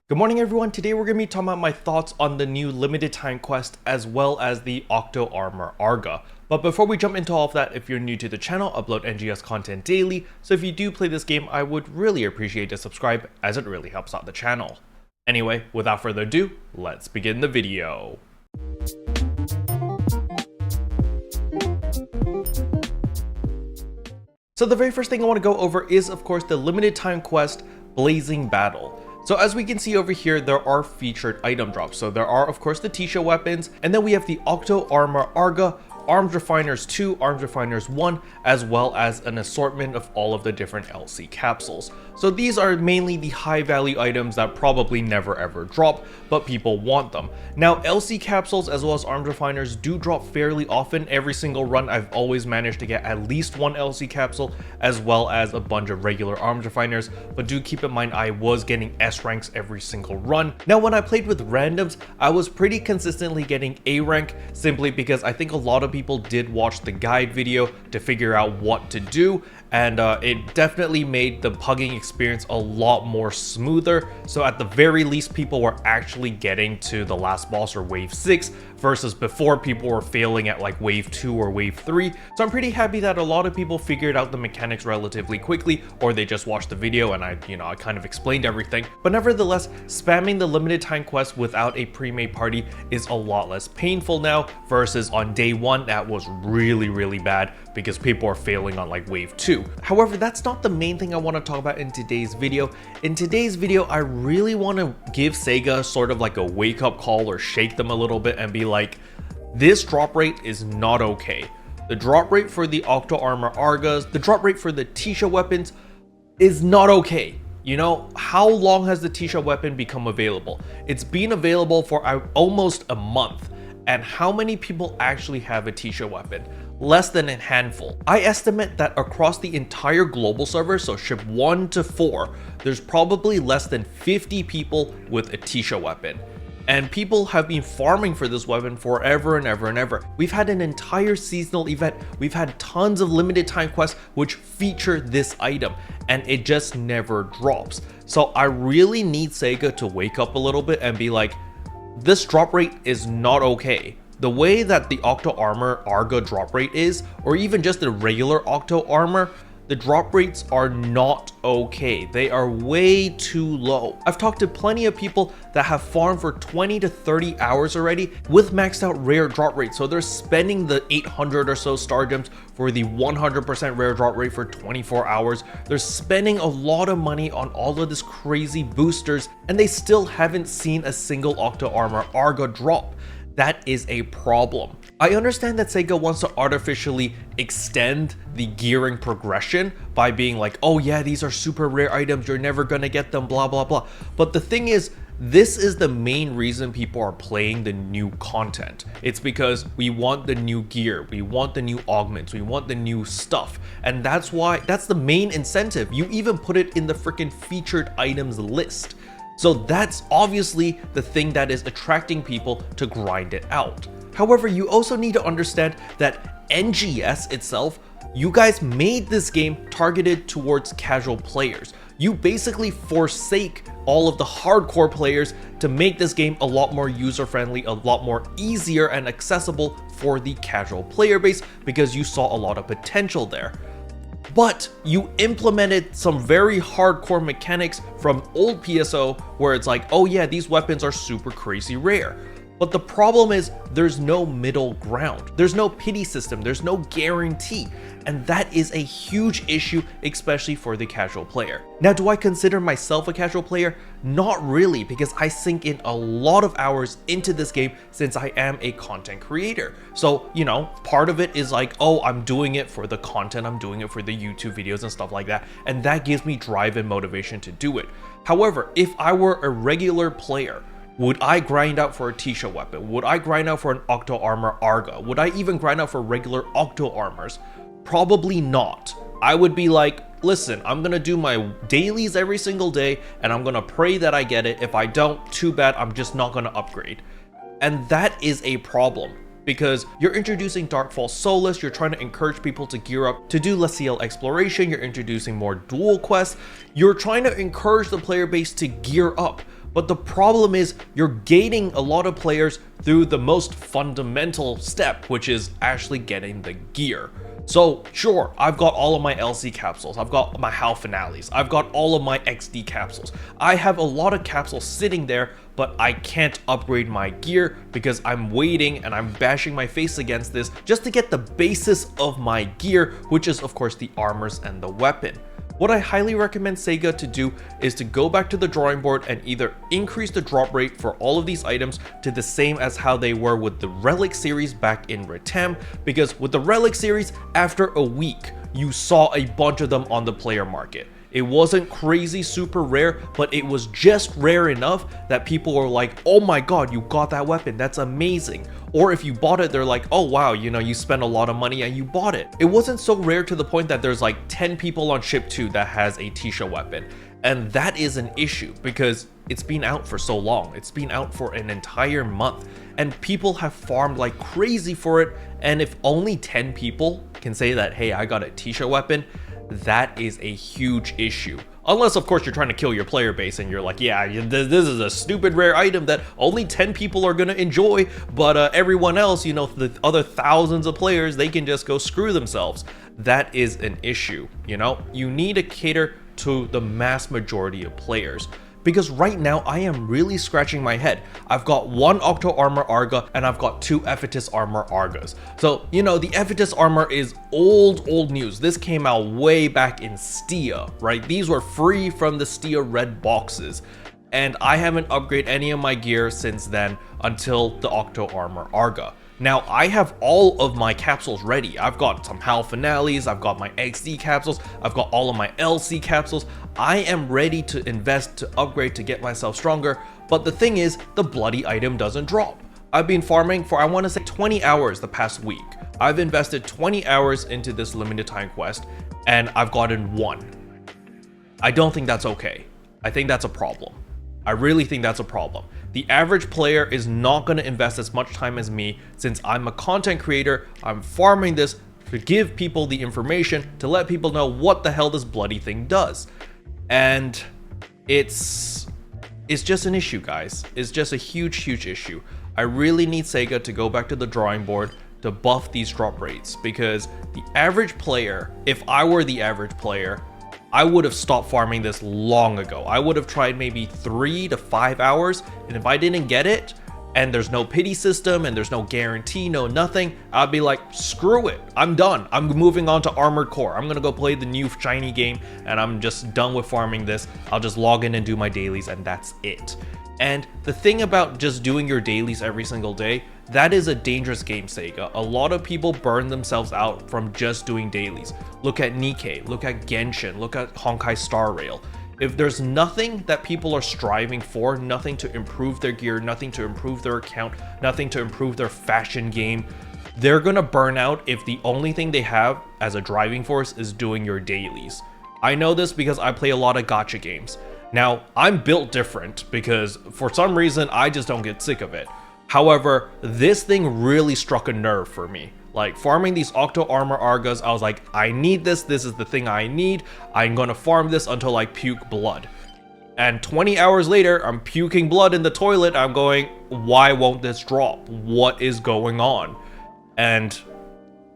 Good morning everyone, today we're going to be talking about my thoughts on the new limited time quest as well as the Octo armor Arga. But before we jump into all of that, if you're new to the channel, I upload NGS content daily, so if you do play this game, I would really appreciate a subscribe as it really helps out the channel. Anyway, without further ado, let's begin the video. So the very first thing I want to go over is of course the limited time quest Blazing Battle. So as we can see over here, there are featured item drops. So there are of course the T-Show weapons, and then we have the Octo armor Arga, Arms Refiners 2, Arms Refiners 1, as well as an assortment of all of the different LC capsules. So these are mainly the high value items that probably never ever drop, but people want them. Now LC capsules as well as Arms Refiners do drop fairly often. Every single run I've always managed to get at least one LC capsule as well as a bunch of regular Arms Refiners, but do keep in mind I was getting S ranks every single run. Now when I played with randoms, I was pretty consistently getting A rank simply because I think a lot of people did watch the guide video to figure out what to do, and it definitely made the pugging experience a lot more smoother. So at the very least, people were actually getting to the last boss or wave 6 versus before people were failing at like wave 2 or wave 3. So I'm pretty happy that a lot of people figured out the mechanics relatively quickly, or they just watched the video and I kind of explained everything. But nevertheless, spamming the limited time quest without a pre-made party is a lot less painful now versus on day 1 that was really bad because people are failing on like wave 2. However, that's not the main thing I want to talk about in today's video. In today's video, I really want to give Sega sort of like a wake-up call or shake them a little bit and be like, this drop rate is not okay. The drop rate for the Octo armor Argas, the drop rate for the T-Show weapons is not okay. You know, how long has the T-Show weapon become available? It's been available for almost a month. And how many people actually have a T-Show weapon? Less than a handful. I estimate that across the entire global server, so ship 1 to 4, there's probably less than 50 people with a T-Show weapon. And people have been farming for this weapon forever and ever and ever. We've had an entire seasonal event. We've had tons of limited time quests which feature this item, and it just never drops. So I really need Sega to wake up a little bit and be like, this drop rate is not okay. The way that the Octo armor Arga drop rate is, or even just the regular Octo armor, the drop rates are not okay. They are way too low. I've talked to plenty of people that have farmed for 20 to 30 hours already with maxed out rare drop rates. So they're spending the 800 or so star gems for the 100% rare drop rate for 24 hours. They're spending a lot of money on all of this crazy boosters, and they still haven't seen a single Octo armor Arga drop. That is a problem. I understand that Sega wants to artificially extend the gearing progression by being like, oh yeah, these are super rare items, you're never gonna get them, blah blah blah. But the thing is, this is the main reason people are playing the new content. It's because we want the new gear, we want the new augments, we want the new stuff. And that's the main incentive. You even put it in the freaking featured items list. So that's obviously the thing that is attracting people to grind it out. However, you also need to understand that NGS itself, you guys made this game targeted towards casual players. You basically forsake all of the hardcore players to make this game a lot more user-friendly, a lot more easier and accessible for the casual player base because you saw a lot of potential there. But you implemented some very hardcore mechanics from old PSO where it's like, oh yeah, these weapons are super crazy rare. But the problem is there's no middle ground. There's no pity system, there's no guarantee. And that is a huge issue, especially for the casual player. Now, do I consider myself a casual player? Not really, because I sink in a lot of hours into this game since I am a content creator. So, you know, part of it is like, oh, I'm doing it for the content, I'm doing it for the YouTube videos and stuff like that. And that gives me drive and motivation to do it. However, if I were a regular player, would I grind out for a T-Show weapon? Would I grind out for an Octo armor Arga? Would I even grind out for regular Octo armors? Probably not. I would be like, listen, I'm gonna do my dailies every single day and I'm gonna pray that I get it. If I don't, too bad, I'm just not gonna upgrade. And that is a problem because you're introducing Darkfall Solace, you're trying to encourage people to gear up to do less CL exploration, you're introducing more dual quests, you're trying to encourage the player base to gear up. But the problem is you're gating a lot of players through the most fundamental step, which is actually getting the gear. So sure, I've got all of my LC capsules, I've got my HAL finales, I've got all of my XD capsules. I have a lot of capsules sitting there, but I can't upgrade my gear because I'm waiting and I'm bashing my face against this just to get the basis of my gear, which is of course the armors and the weapon. What I highly recommend Sega to do is to go back to the drawing board and either increase the drop rate for all of these items to the same as how they were with the Relic series back in Retem, because with the Relic series, after a week, you saw a bunch of them on the player market. It wasn't crazy super rare, but it was just rare enough that people were like, oh my god, you got that weapon, that's amazing. Or if you bought it, they're like, oh wow, you know, you spent a lot of money and you bought it. It wasn't so rare to the point that there's like 10 people on ship 2 that has a Tisha weapon. And that is an issue because it's been out for so long. It's been out for an entire month and people have farmed like crazy for it. And if only 10 people can say that, hey, I got a Tisha weapon, that is a huge issue. Unless, of course, you're trying to kill your player base and you're like, yeah, this is a stupid rare item that only 10 people are going to enjoy, but everyone else, you know, the other thousands of players, they can just go screw themselves. That is an issue, you know? You need to cater to the mass majority of players. Because right now I am really scratching my head. I've got one Octo Armor Arga and I've got two Ephetus Armor Argas. So, you know, the Ephetus Armor is old news. This came out way back in Stia, right? These were free from the Stia red boxes. And I haven't upgraded any of my gear since then until the Octo Armor Arga. Now, I have all of my capsules ready. I've got some HAL finales, I've got my XD capsules, I've got all of my LC capsules. I am ready to invest, to upgrade, to get myself stronger. But the thing is, the bloody item doesn't drop. I've been farming for, I want to say, 20 hours the past week. I've invested 20 hours into this limited time quest, and I've gotten one. I don't think that's okay. I think that's a problem. I really think that's a problem. The average player is not going to invest as much time as me since I'm a content creator. I'm farming this to give people the information, to let people know what the hell this bloody thing does. And it's just an issue, guys. It's just a huge issue. I really need Sega to go back to the drawing board to buff these drop rates, because the average player, if I were the average player, I would have stopped farming this long ago. I would have tried maybe 3 to 5 hours, and if I didn't get it, and there's no pity system, and there's no guarantee, no nothing, I'd be like, screw it, I'm done. I'm moving on to Armored Core. I'm gonna go play the new shiny game, and I'm just done with farming this. I'll just log in and do my dailies, and that's it. And the thing about just doing your dailies every single day, that is a dangerous game, Sega. A lot of people burn themselves out from just doing dailies. Look at Nikkei, look at Genshin, look at Honkai Star Rail. If there's nothing that people are striving for, nothing to improve their gear, nothing to improve their account, nothing to improve their fashion game, they're gonna burn out if the only thing they have as a driving force is doing your dailies. I know this because I play a lot of gacha games. Now, I'm built different because for some reason, I just don't get sick of it. However, this thing really struck a nerve for me. Like, farming these Octo Armor Argas, I was like, I need this is the thing I need, I'm gonna farm this until I puke blood. And 20 hours later, I'm puking blood in the toilet, I'm going, why won't this drop? What is going on? And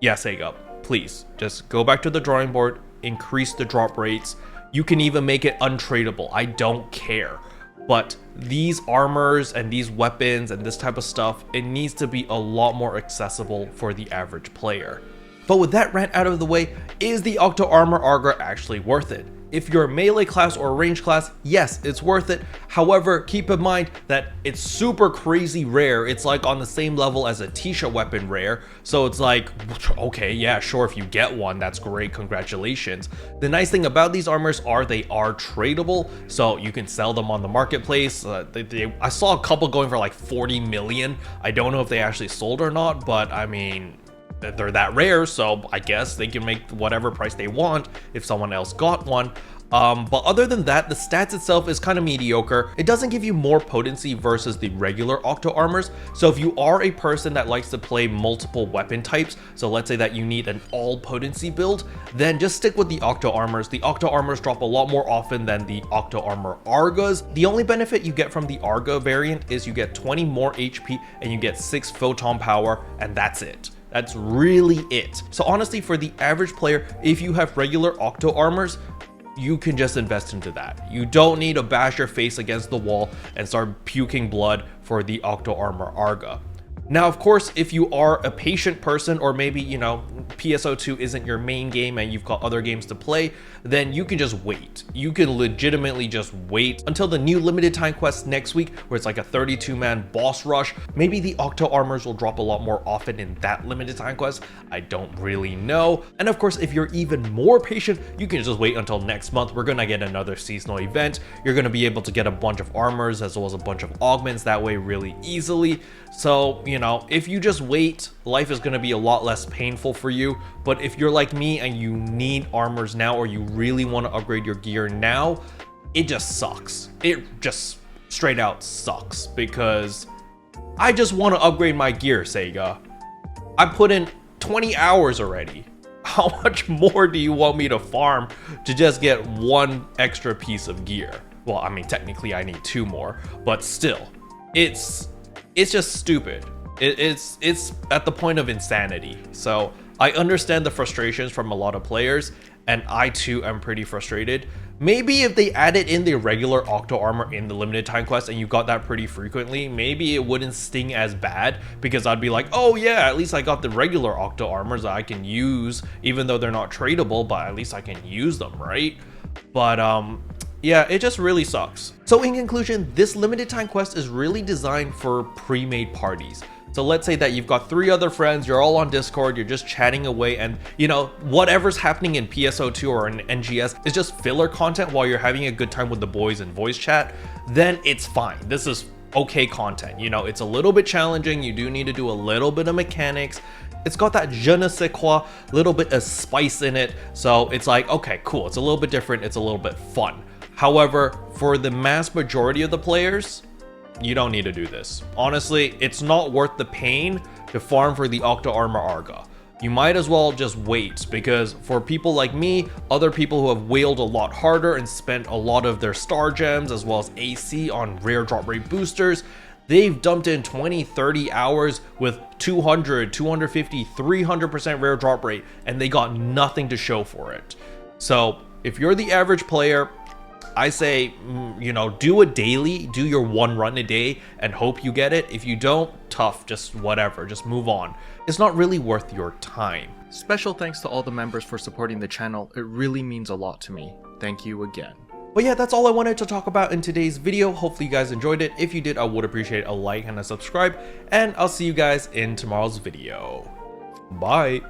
yeah, Sega, please, just go back to the drawing board, increase the drop rates. You can even make it untradeable, I don't care. But these armors and these weapons and this type of stuff, it needs to be a lot more accessible for the average player. But with that rant out of the way, is the Octo Armor Arga actually worth it? If you're a melee class or a range class, yes, it's worth it. However, keep in mind that it's super crazy rare. It's like on the same level as a Tisha weapon rare. So it's like, okay, yeah, sure, if you get one, that's great, congratulations. The nice thing about these armors are they are tradable, so you can sell them on the marketplace. I saw a couple going for like 40 million. I don't know if they actually sold or not, but I mean, they're that rare, so I guess they can make whatever price they want if someone else got one. But other than that, the stats itself is kind of mediocre. It doesn't give you more potency versus the regular Octo armors. So if you are a person that likes to play multiple weapon types, so let's say that you need an all potency build, then just stick with the Octo armors. The Octo armors drop a lot more often than the Octo armor Argas. The only benefit you get from the Arga variant is you get 20 more HP and you get 6 photon power, and that's it. That's really it. So honestly, for the average player, if you have regular Octo armors, you can just invest into that. You don't need to bash your face against the wall and start puking blood for the Octo armor Arga. Now, of course, if you are a patient person, or maybe, you know, PSO2 isn't your main game and you've got other games to play, then you can just wait. You can legitimately just wait until the new limited time quest next week, where it's like a 32-man boss rush. Maybe the Octo armors will drop a lot more often in that limited time quest. I don't really know. And of course, if you're even more patient, you can just wait until next month. We're gonna get another seasonal event. You're gonna be able to get a bunch of armors as well as a bunch of augments that way really easily. So, you know, if you just wait, life is going to be a lot less painful for you. But if you're like me and you need armors now, or you really want to upgrade your gear now, it just sucks. It just straight out sucks, because I just want to upgrade my gear, Sega. I put in 20 hours already. How much more do you want me to farm to just get one extra piece of gear? Well, I mean, technically I need 2 more, but still, it's just stupid. It's at the point of insanity. So I understand the frustrations from a lot of players, and I too am pretty frustrated. Maybe if they added in the regular Octo armor in the limited time quest and you got that pretty frequently, maybe it wouldn't sting as bad, because I'd be like, oh yeah, at least I got the regular Octo armors that I can use, even though they're not tradable, but at least I can use them, right? But yeah, it just really sucks. So in conclusion, this limited time quest is really designed for pre-made parties. So let's say that you've got 3 other friends, you're all on Discord, you're just chatting away, and you know, whatever's happening in PSO2 or in NGS is just filler content while you're having a good time with the boys in voice chat, then it's fine. This is okay content. You know, it's a little bit challenging, you do need to do a little bit of mechanics. It's got that je ne sais quoi, little bit of spice in it. So it's like, okay, cool, it's a little bit different, it's a little bit fun. However, for the mass majority of the players, you don't need to do this. Honestly, it's not worth the pain to farm for the Octo armor Arga. You might as well just wait, because for people like me, other people who have whaled a lot harder and spent a lot of their star gems as well as AC on rare drop rate boosters, they've dumped in 20, 30 hours with 200, 250, 300% rare drop rate, and they got nothing to show for it. So if you're the average player, I say, you know, do a daily, do your 1 run a day and hope you get it. If you don't, tough, just whatever, just move on. It's not really worth your time. Special thanks to all the members for supporting the channel. It really means a lot to me. Thank you again. But yeah, that's all I wanted to talk about in today's video. Hopefully you guys enjoyed it. If you did, I would appreciate a like and a subscribe, and I'll see you guys in tomorrow's video. Bye.